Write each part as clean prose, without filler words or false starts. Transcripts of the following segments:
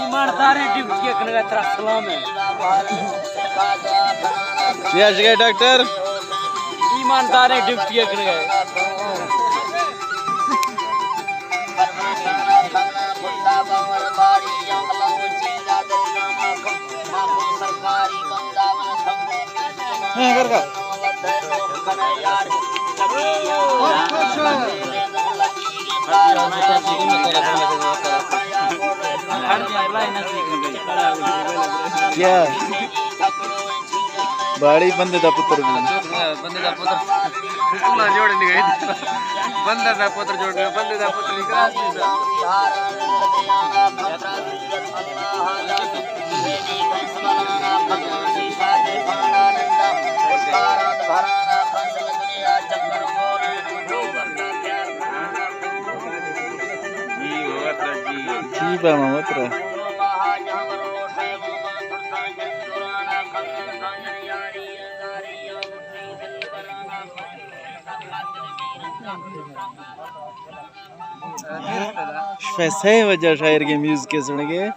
ईमानदार है ड्यूटी के करने का सलाम है यश गए डॉक्टर ईमानदार है ड्यूटी के करने का क्या बाड़ी बंदे दा पुत्र बंदे दा पुत्र फुला जोड़ नहीं गई बंदे दा पुत्र जोड़ गया बंदे दा पुत्र निकला जी बामा मत्र सही वजह शायर के म्यूजिक के सुन के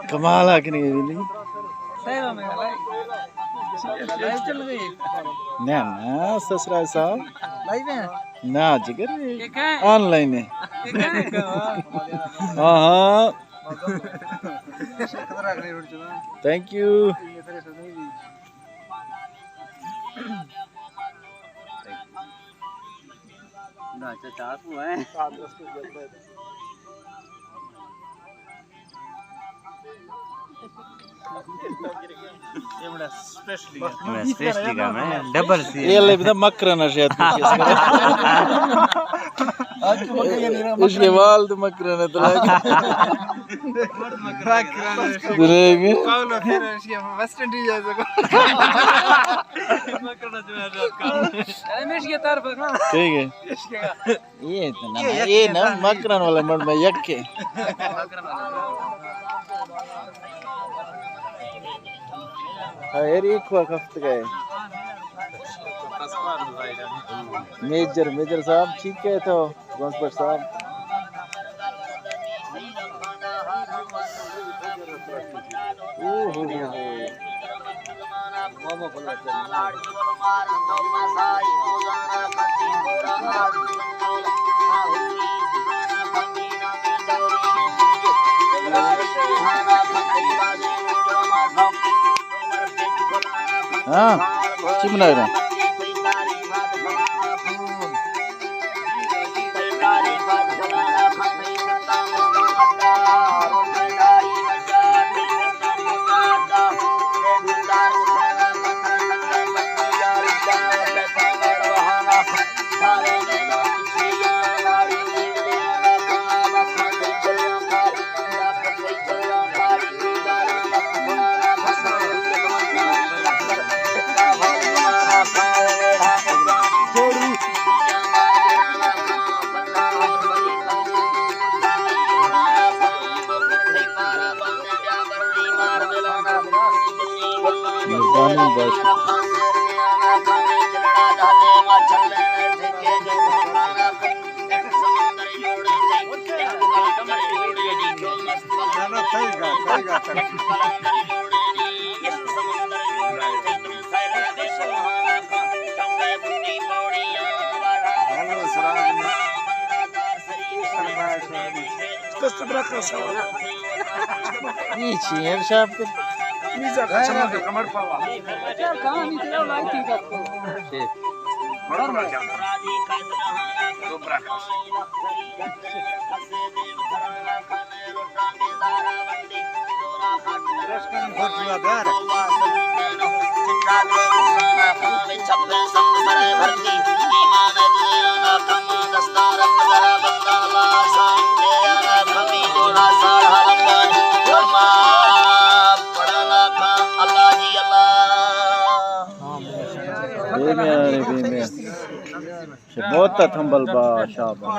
कमाल आखने के लिए ना ना ससुराल साहब ना जिगर ऑनलाइन है हाँ हाँ थैंक यू स्पेशली का मैं डबल सी ये ले बिना मकरना शायद इसके वाल तो मकरना तो लगे पाउलो फेरेंसी वेस्ट इंडीज जैसा मकरना जो है रमेश के तरफ ठीक है ये ना मकरन वाला मन में यक्के यार एक वक्त गए मेजर साहब ठीक है तो गौसपर साहब हाँ चिमना है Ini siapa? Bisa kacamata da kamar fawa. Ya kani da yau laifin ka ko. Marmara jam. Dobra ka. Raskan bhotla dar. ये में अरे में बहुत थंबल बा शाबा